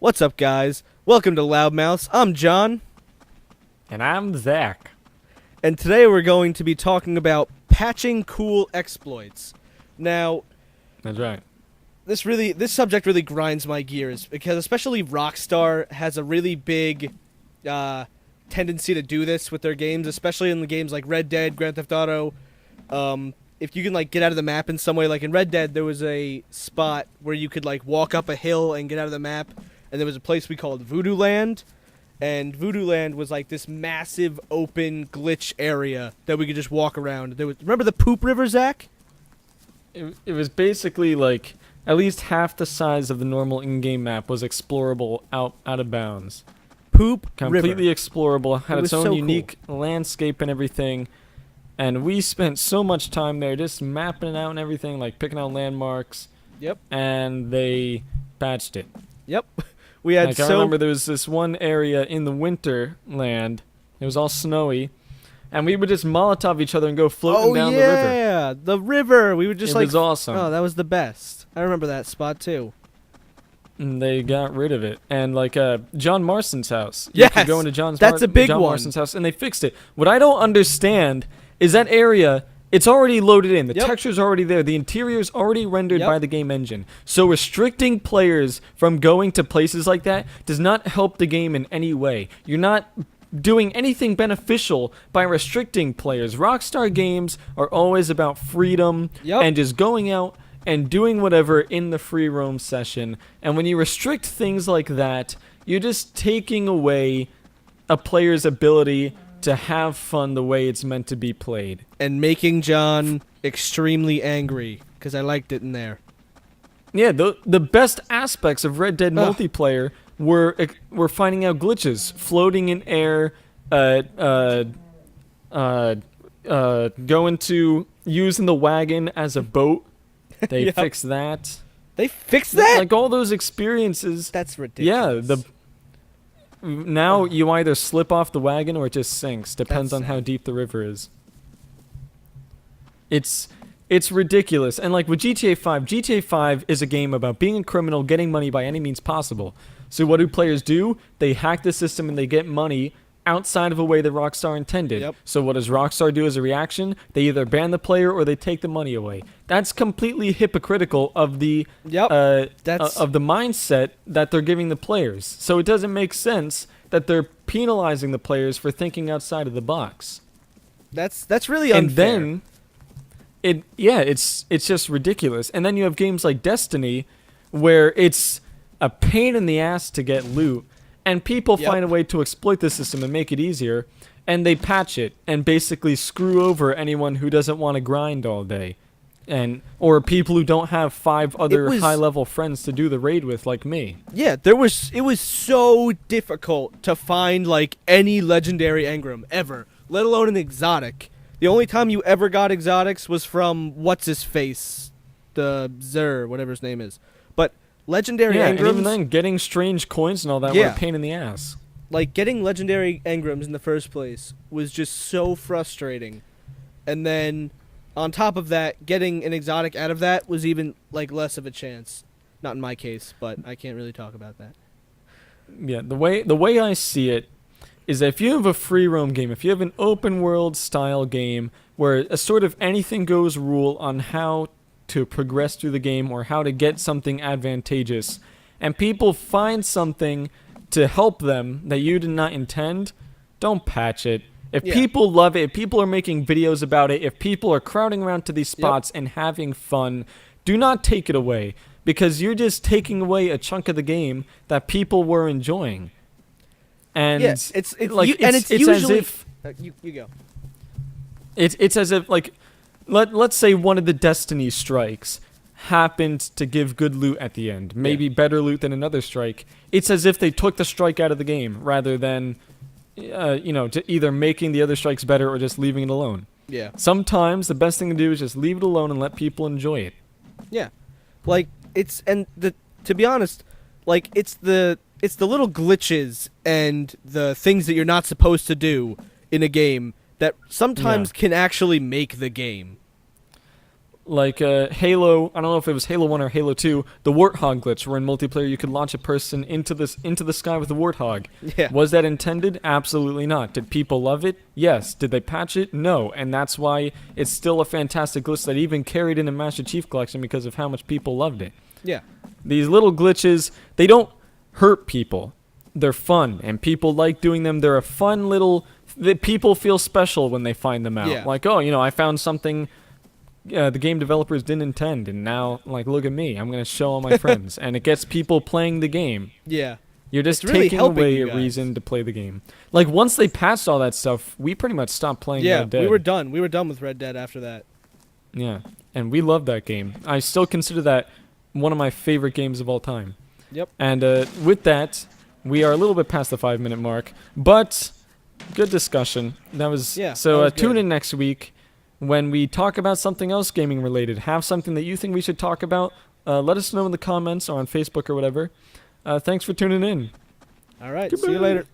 What's up, guys? Welcome to Loudmouths. I'm John, And I'm Zack. and today we're going to be talking about patching cool exploits. Now, That's right. this subject really grinds my gears because especially Rockstar has a really big tendency to do this with their games, especially in the games like Red Dead, Grand Theft Auto. If you can get out of the map in some way, like in Red Dead, there was a spot where you could walk up a hill and get out of the map, and there was a place we called Voodoo Land. And Voodoo Land was this massive open glitch area that we could just walk around. Remember the Poop River, Zach? It was basically at least half the size of the normal in-game map was explorable out of bounds. Poop Completely River. explorable, had its own so unique landscape and everything. And we spent so much time there just mapping it out and everything, picking out landmarks. Yep. And they patched it. Yep. We had I remember there was this one area in the winter land. It was all snowy. And we would just Molotov each other and go floating down the river. Oh, yeah, the river. We would just It was awesome. Oh, that was the best. I remember that spot, too. And they got rid of it. And John Marston's house. You Yes, could go into John a big one. Marston's house, and they fixed it. What I don't understand is that area, it's already loaded in. The Yep. texture's already there. The interior's already rendered Yep. by the game engine. So restricting players from going to places like that does not help the game in any way. You're not doing anything beneficial by restricting players. Rockstar games are always about freedom Yep. and just going out and doing whatever in the free roam session. And when you restrict things like that, you're just taking away a player's ability to have fun the way it's meant to be played. And making John extremely angry, because I liked it in there. Yeah, the best aspects of Red Dead Ugh. multiplayer were finding out glitches, floating in air, going to using the wagon as a boat. They Yep. fixed that. They fixed that? All those experiences. That's ridiculous. Yeah, now you either slip off the wagon or it just sinks. Depends That's on how sad. deep the river is. It's ridiculous. And with GTA 5 is a game about being a criminal, getting money by any means possible. So what do players do? They hack the system and they get money outside of a way that Rockstar intended. Yep. So what does Rockstar do as a reaction? They either ban the player or they take the money away. That's completely hypocritical of the Yep. That's of the mindset that they're giving the players. So it doesn't make sense that they're penalizing the players for thinking outside of the box. that's really unfair. And then it's just ridiculous. And then you have games like Destiny where it's a pain in the ass to get loot, and people Yep. find a way to exploit the system and make it easier, and they patch it and basically screw over anyone who doesn't want to grind all day. Or people who don't have 5 other was- high-level friends to do the raid with, like me. Yeah, it was so difficult to find any legendary engram ever, let alone an exotic. The only time you ever got exotics was from what's his face, the Zer, whatever his name is. But legendary Yeah, and engrams, even then, getting strange coins and all that Yeah. were a pain in the ass. getting legendary engrams in the first place was just so frustrating. And then on top of that, getting an exotic out of that was even less of a chance. Not in my case, but I can't really talk about that. Yeah, the way I see it is that if you have a free roam game, if you have an open world style game where a sort of anything goes rule on how to progress through the game or how to get something advantageous, and people find something to help them that you did not intend, don't patch it. If Yeah. people love it, if people are making videos about it, if people are crowding around to these spots and having fun, do not take it away, because you're just taking away a chunk of the game that people were enjoying. And Yeah, it's it's as usually if you go. it's as if let's say one of the Destiny strikes happened to give good loot at the end, maybe better loot than another strike. It's as if they took the strike out of the game rather than to either making the other strikes better or just leaving it alone. Yeah. Sometimes the best thing to do is just leave it alone and let people enjoy it. Yeah. To be honest, it's the little glitches and the things that you're not supposed to do in a game that sometimes can actually make the game. Like Halo, I don't know if it was Halo 1 or Halo 2, the Warthog glitch, where in multiplayer you could launch a person into the sky with a Warthog. Yeah. Was that intended? Absolutely not. Did people love it? Yes. Did they patch it? No. And that's why it's still a fantastic glitch that even carried in a Master Chief Collection because of how much people loved it. Yeah. These little glitches, they don't hurt people. They're fun, and people like doing them. They're a fun little... people feel special when they find them out. Yeah. Like, oh, I found something... the game developers didn't intend, and now, like, look at me. I'm going to show all my friends. And it gets people playing the game. Yeah. You're just It's really taking helping away you a guys. reason to play the game. Like, once they patched all that stuff, we pretty much stopped playing Yeah, Red Dead. we were done. We were done with Red Dead after that. Yeah, and we love that game. I still consider that one of my favorite games of all time. Yep. And with that, we are a little bit past the 5-minute mark, but good discussion. That was Yeah, so. that was Tune good. in next week when we talk about something else gaming related. Have something that you think we should talk about. Let us know in the comments or on Facebook or whatever. Thanks for tuning in. All right. See you Goodbye. later.